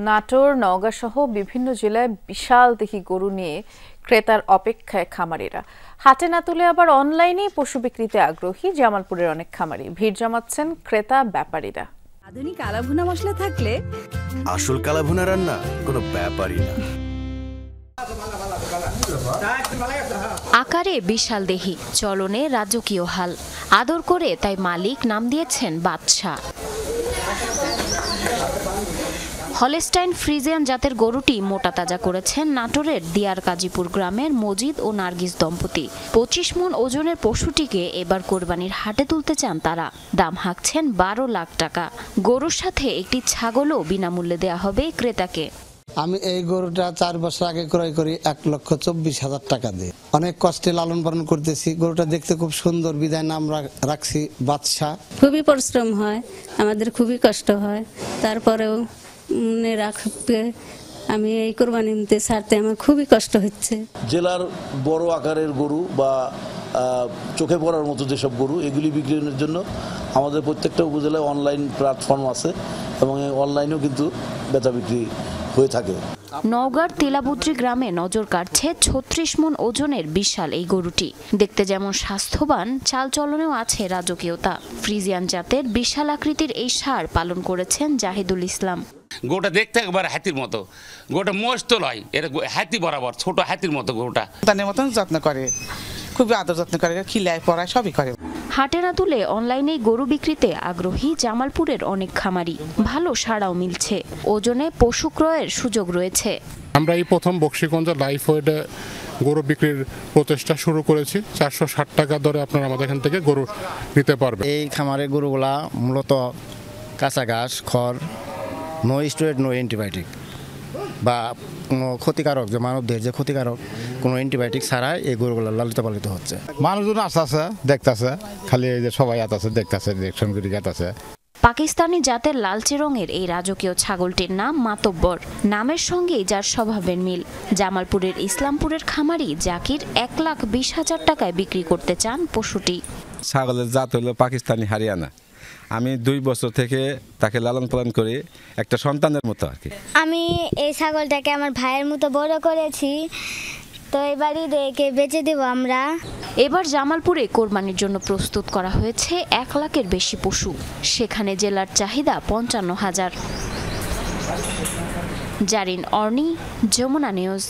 নাটোর, নওগাঁ সহ বিভিন্ন জেলায় বিশাল দেহি গরু নিয়ে ক্রেতার অপেক্ষায় খামারিরা। হাটে না তুলে আবার অনলাইনেই পশু বিক্রিতে আগ্রহী জামালপুরের অনেক খামারি। ভিড় জমাচ্ছেন ক্রেতা ব্যাপারীরা। আধুনিক কালাভুনা মশলা থাকলে আসল কালাভুনা রান্না কোনো ব্যাপারই না। আকারে বিশাল দেহি, চলনে রাজকীয় হাল, আদর করে তাই মালিক নাম দিয়েছেন বাদশা। হলস্টাইন ফ্রিজিয়ান জাতের গরুটি মোটা তাজা করেছেন নাটোরের দিয়ার কাজীপুর গ্রামের মজিদ ও নার্গিস দম্পতি। 25 মণ ওজনের পশুটিকে এবার কোরবানির হাটে তুলতে চান তারা। দাম হাঁকছেন 12 লাখ টাকা। গরুর সাথে একটি ছাগলও বিনামূল্যে দেয়া হবে ক্রেতাকে। আমি এই গরুটা 4 বছর আগে ক্রয় করি 1,24,000 টাকা দিয়ে। অনেক কষ্টে লালন পালন করতেছি। গরুটা দেখতে খুব সুন্দর, বিদায় নাম রাখছি বাদশা। খুবই পরিশ্রম হয়, আমাদের খুবই কষ্ট হয়, তারপরেও রাখতে আমি এই কোরবানি নিতে ছাড়তে আমার খুবই কষ্ট হচ্ছে। জেলার বড় আকারের গরু বা চোখে পড়ার মতো যেসব গরু, এগুলি বিক্রির জন্য আমাদের প্রত্যেকটা উপজেলায় অনলাইন প্ল্যাটফর্ম আছে এবং অনলাইনেও কিন্তু বেচা বিক্রি হয়ে থাকে। নওগাঁর তেলাবুদ্রি গ্রামে নজর কাটছে 36 মণ ওজনের বিশাল এই গরুটি। দেখতে যেমন স্বাস্থ্যবান, চালচলনেও আছে রাজকীয়তা। ফ্রিজিয়ান জাতের বিশাল আকৃতির এই ষাঁড় পালন করেছেন জাহিদুল ইসলাম। গরুটা দেখতে একবার হাতির মতো, গরুটা মস্ত লয়, এটা হাতি বরাবর, ছোট হাতির মতো গরুটা। তার মতন যত্ন করে, খুবই আদর যত্ন করে, খিলায় পড়ায় সবই করে। হাটে না তুলে অনলাইনে গরু বিক্রিতে আগ্রহী জামালপুরের অনেক খামারি। ভালো সাড়াও মিলছে, ওজনে পশু ক্রয়ের সুযোগ রয়েছে। আমরা এই প্রথম বক্সিগঞ্জ লাইফ ওয়েটে গরু বিক্রির প্রচেষ্টা শুরু করেছি। 460 টাকা দরে আপনারা আমাদের এখান থেকে গরু নিতে পারবেন। এই খামারের গরুগুলা মূলত কাঁচা ঘাস, খড়, নো স্টেরয়েড, নো অ্যান্টিবায়োটিক বা কোনো ক্ষতিকারক, যে মানবদেহের যে ক্ষতিকারক কোনো অ্যান্টিবায়োটিক ছাড়াই এই গরুগুলো লালিত পালিত হচ্ছে। মানুষজন আসতেছে, দেখতেছে, খালি এই যে সবাই আসতেছে, দেখতেছে, দেখছেন গরু আছে। পাকিস্তানি জাতের লালচে রঙের এই রাজকীয় ছাগলটির নাম মাতব্বর। নামের সঙ্গেই যার স্বভাবের মিল। জামালপুরের ইসলামপুরের খামারি জাকির 1,20,000 টাকায় বিক্রি করতে চান পশুটি। ছাগলের জাত হলো পাকিস্তানি হারিয়ানা। আমি 2 বছর থেকে তাকে লালন পালন করি একটা সন্তানের মতো আর কি। আমি এই ছাগলটাকে আমার ভাইয়ের মতো বড় করেছি, তো এবারই রেখে বেচে দেব আমরা। এবার জামালপুরে কোরবানির জন্য প্রস্তুত করা হয়েছে 1 লাখের বেশি পশু। সেখানে জেলার চাহিদা 55,000। জারিন অর্নি, যমুনা নিউজ।